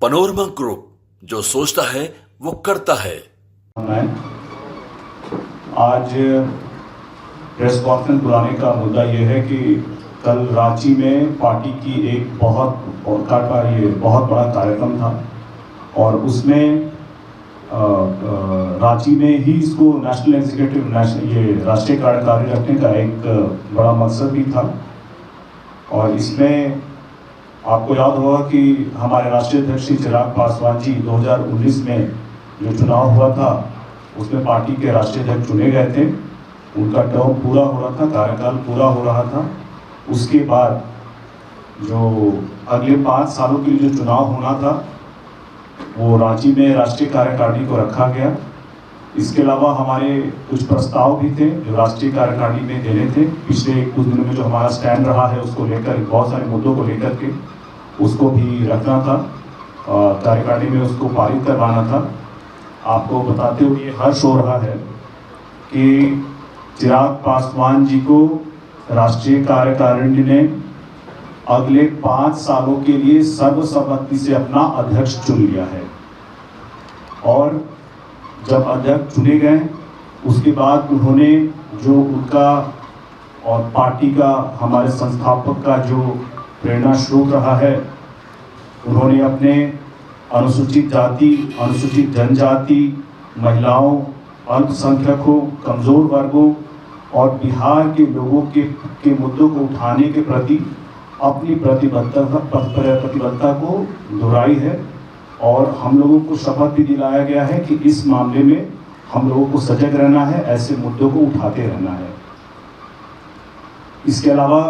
Panorama group, जो सोचता है वो करता है। आज प्रेस कॉन्फ्रेंस बुलाने का मुद्दा ये है कि कल रांची में पार्टी की एक बहुत बड़ा कार्यक्रम था और उसमें रांची में ही इसको नेशनल एग्जीक्यूटिव ये राष्ट्रीय कार्यकारी रखने का एक बड़ा मकसद भी था। और इसमें आपको याद होगा कि हमारे राष्ट्रीय अध्यक्ष श्री चिराग पासवान जी 2019 में जो चुनाव हुआ था उसमें पार्टी के राष्ट्रीय अध्यक्ष चुने गए थे। उनका टर्म पूरा हो रहा था, कार्यकाल पूरा हो रहा था। उसके बाद जो अगले 5 सालों के लिए जो चुनाव होना था वो रांची में राष्ट्रीय कार्यकारिणी को रखा गया। इसके अलावा हमारे कुछ प्रस्ताव भी थे जो राष्ट्रीय कार्यकारिणी में देने थे। पिछले कुछ दिनों में जो हमारा स्टैंड रहा है उसको लेकर, बहुत सारे मुद्दों को लेकर के उसको भी रखना था, कार्यकारिणी में उसको पारित करवाना था। आपको बताते हुए हर्ष हो रहा है कि चिराग पासवान जी को राष्ट्रीय कार्यकारिणी ने अगले 5 सालों के लिए सर्वसम्मति से अपना अध्यक्ष चुन लिया है। और जब अध्यक्ष चुने गए उसके बाद उन्होंने जो उनका और पार्टी का, हमारे संस्थापक का जो प्रेरणा स्रोत रहा है, उन्होंने अपने अनुसूचित जाति, अनुसूचित जनजाति, महिलाओं, अल्पसंख्यकों, कमज़ोर वर्गों और बिहार के लोगों के मुद्दों को उठाने के प्रति अपनी प्रतिबद्धता को दोहराई है। और हम लोगों को शपथ भी दिलाया गया है कि इस मामले में हम लोगों को सजग रहना है, ऐसे मुद्दों को उठाते रहना है। इसके अलावा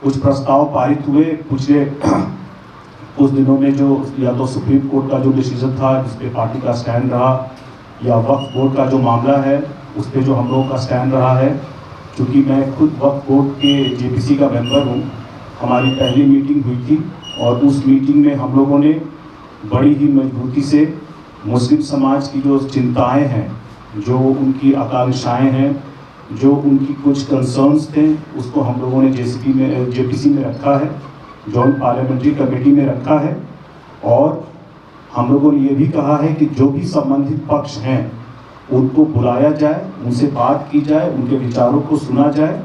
कुछ प्रस्ताव पारित हुए पिछले कुछ दिनों में, जो या तो सुप्रीम कोर्ट का जो डिसीजन था जिस पे पार्टी का स्टैंड रहा, या वक्फ बोर्ड का जो मामला है उस पर जो हम लोगों का स्टैंड रहा है। क्योंकि मैं खुद वक्फ बोर्ड के जेपीसी का मेंबर हूँ, हमारी पहली मीटिंग हुई थी और उस मीटिंग में हम लोगों ने बड़ी ही मजबूती से मुस्लिम समाज की जो चिंताएं हैं, जो उनकी आकांक्षाएं हैं, जो उनकी कुछ कंसर्न्स थे, उसको हम लोगों ने जेपीसी में रखा है, जॉइंट पार्लियामेंट्री कमेटी में रखा है। और हम लोगों ने ये भी कहा है कि जो भी संबंधित पक्ष हैं उनको बुलाया जाए, उनसे बात की जाए, उनके विचारों को सुना जाए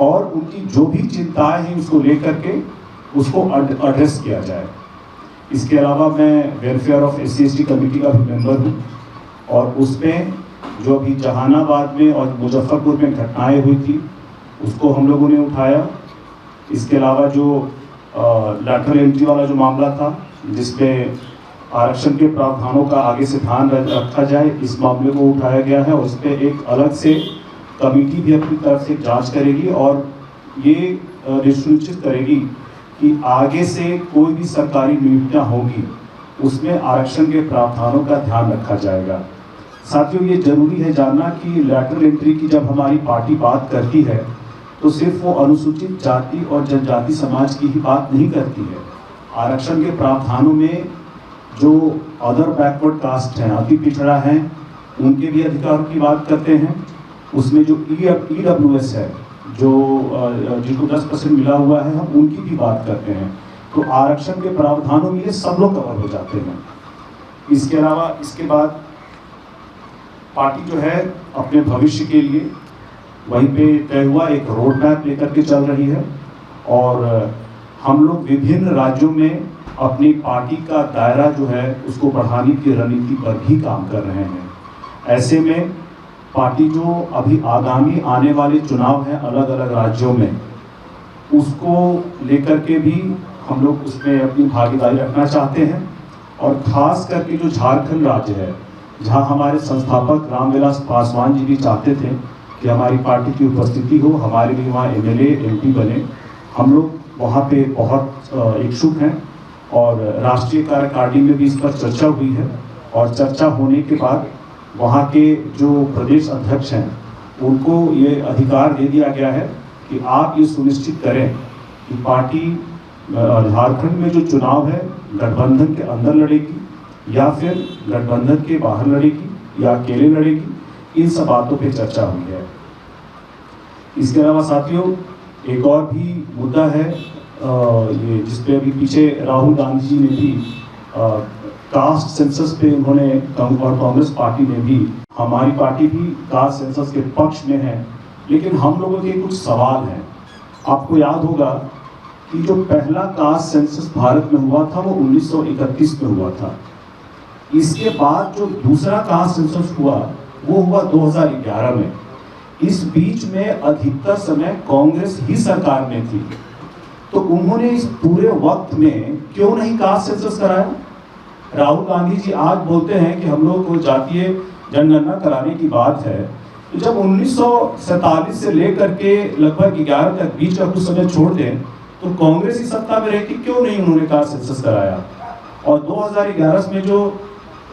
और उनकी जो भी चिंताएं हैं उसको लेकर के उसको एड्रेस किया जाए। इसके अलावा मैं वेलफेयर ऑफ SC/ST कमेटी का भी मेंबर हूँ और उसमें जो अभी जहानाबाद में और मुजफ्फरपुर में घटनाएं हुई थी उसको हम लोगों ने उठाया। इसके अलावा जो लैटरल एंट्री वाला जो मामला था जिसपे आरक्षण के प्रावधानों का आगे से ध्यान रखा जाए, इस मामले को उठाया गया है और उस पर एक अलग से कमेटी भी अपनी तरफ से जांच करेगी और ये सुनिश्चित करेगी कि आगे से कोई भी सरकारी नियुक्तियां होगी उसमें आरक्षण के प्रावधानों का ध्यान रखा जाएगा। साथियों, ये जरूरी है जानना कि लैटरल एंट्री की जब हमारी पार्टी बात करती है तो सिर्फ वो अनुसूचित जाति और जनजाति समाज की ही बात नहीं करती है। आरक्षण के प्रावधानों में जो अदर बैकवर्ड कास्ट हैं, अति पिछड़ा हैं, उनके भी अधिकारों की बात करते हैं। उसमें जो EWS है, जो जिनको 10% मिला हुआ है, हम उनकी भी बात करते हैं। तो आरक्षण के प्रावधानों में ये सब लोग कवर हो जाते हैं। इसके अलावा इसके बाद पार्टी जो है अपने भविष्य के लिए वहीं पे तय हुआ एक रोड मैप लेकर के चल रही है और हम लोग विभिन्न राज्यों में अपनी पार्टी का दायरा जो है उसको बढ़ाने की रणनीति पर भी काम कर रहे हैं। ऐसे में पार्टी जो अभी आगामी आने वाले चुनाव हैं अलग अलग राज्यों में, उसको लेकर के भी हम लोग उसमें अपनी भागीदारी रखना चाहते हैं। और खास करके जो झारखंड राज्य है, जहां हमारे संस्थापक रामविलास पासवान जी भी चाहते थे कि हमारी पार्टी की उपस्थिति हो, हमारे भी वहाँ MLA MP बने, हम लोग वहाँ पे बहुत इच्छुक हैं और राष्ट्रीय कार्यकारिणी में भी इस पर चर्चा हुई है। और चर्चा होने के बाद वहाँ के जो प्रदेश अध्यक्ष हैं उनको ये अधिकार दे दिया गया है कि आप ये सुनिश्चित करें कि पार्टी झारखंड में जो चुनाव है गठबंधन के अंदर लड़ेगी या फिर गठबंधन के बाहर लड़ेगी या अकेले लड़ेगी, इन सब बातों पे चर्चा हुई है। इसके अलावा साथियों एक और भी मुद्दा है ये जिसपे अभी पीछे राहुल गांधी जी ने भी कास्ट सेंसस पे उन्होंने और कांग्रेस पार्टी ने भी, हमारी पार्टी भी कास्ट सेंसस के पक्ष में है, लेकिन हम लोगों के कुछ सवाल हैं। आपको याद होगा कि जो पहला कास्ट सेंसस भारत में हुआ था वो 1931 में हुआ था। इसके बाद जो दूसरा कास्ट सेंसस हुआ वो हुआ 2011 में। इस बीच में अधिकतर समय कांग्रेस ही सरकार में थी, तो उन्होंने इस पूरे वक्त में क्यों नहीं कास्ट सेंसस कराया? राहुल गांधी जी आज बोलते हैं कि हम लोग को जातीय जनगणना कराने की बात है, तो जब 1947 से लेकर के लगभग 11 तक बीच का कुछ समय छोड़ दें तो कांग्रेस ही सत्ता में रहती, क्यों नहीं उन्होंने कास्ट सेंसस कराया? और 2011 में जो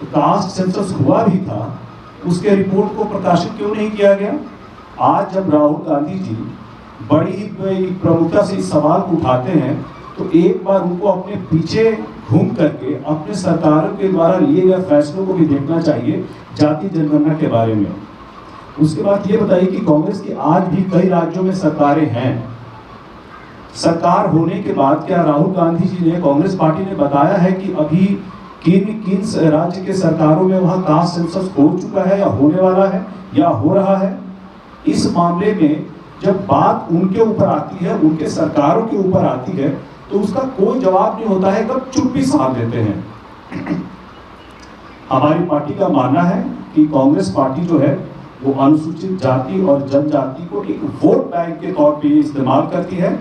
कास्ट सेंसस हुआ भी था उसके रिपोर्ट को प्रकाशित क्यों नहीं किया गया? आज जब राहुल गांधी जी बड़ी ही प्रमुखता से इस सवाल को उठाते हैं तो एक बार उनको अपने पीछे घूम करके अपने सरकारों के द्वारा लिए गए फैसलों को भी देखना चाहिए जातीय जनगणना के बारे में। उसके बाद ये बताइए कि कांग्रेस की आज भी कई राज्यों में सरकारें हैं। सरकार होने के बाद क्या राहुल गांधी जी ने, कांग्रेस पार्टी ने बताया है कि अभी किन राज्य के सरकारों में वहां कास्ट सेंसस हो चुका है या होने वाला है या हो रहा है? इस मामले में जब बात उनके ऊपर आती है, उनके सरकारों के ऊपर आती है, तो उसका कोई जवाब नहीं होता है, कब चुप्पी साध देते हैं। हमारी पार्टी का मानना है कि कांग्रेस पार्टी जो है वो अनुसूचित जाति और जनजाति को एक वोट बैंक के तौर पे इस्तेमाल करती है,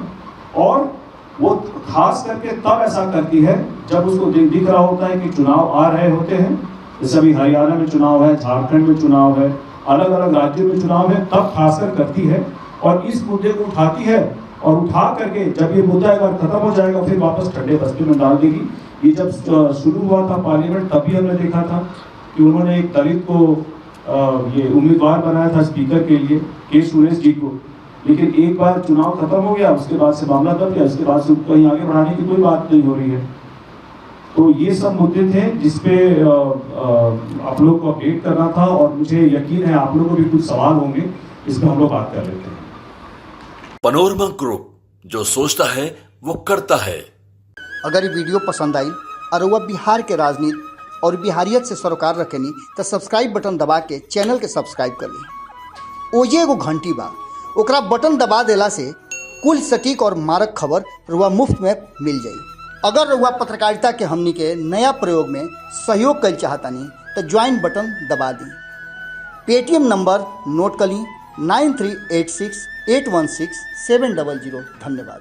और वो खास करके तब ऐसा करती है जब उसको दिख रहा होता है कि चुनाव आ रहे होते हैं। जैसे अभी हरियाणा में चुनाव है, झारखंड में चुनाव है, अलग अलग राज्यों में चुनाव है, तब खासकर करती है और इस मुद्दे को उठाती है, और उठा करके जब ये मुद्दा एक बार खत्म हो जाएगा फिर वापस ठंडे बस्ते में डाल देगी। ये जब शुरू हुआ था पार्लियामेंट तभी हमने देखा था कि उन्होंने एक दलित को ये उम्मीदवार बनाया था स्पीकर के लिए, के सुरेश जी को, लेकिन एक बार चुनाव खत्म हो गया उसके बाद से मामला दब गया, इसके बाद से कहीं आगे बढ़ाने की कोई बात नहीं हो रही है। तो ये सब मुद्दे थे जिसपे आप लोग को अपडेट करना था, और मुझे यकीन है आप लोगों को भी कुछ सवाल होंगे, इसमें हम लोग बात कर लेते हैं। पनोरमा ग्रुप, जो सोचता है वो करता है। अगर ये वीडियो पसंद आई और वह बिहार के राजनीति और बिहारियत से सरोकार रखेनी तो सब्सक्राइब बटन दबा के चैनल के सब्सक्राइब कर ली। ओजे एगो घंटी बा, ओकरा बटन दबा देला से कुल सटीक और मारक खबर रुआ मुफ्त में मिल जाई। अगर रुआ पत्रकारिता के हमनी के नया प्रयोग में सहयोग कर चाहतानी तो ज्वाइन बटन दबा दी। पेटीएम नंबर नोट कर ली 9386816700। धन्यवाद।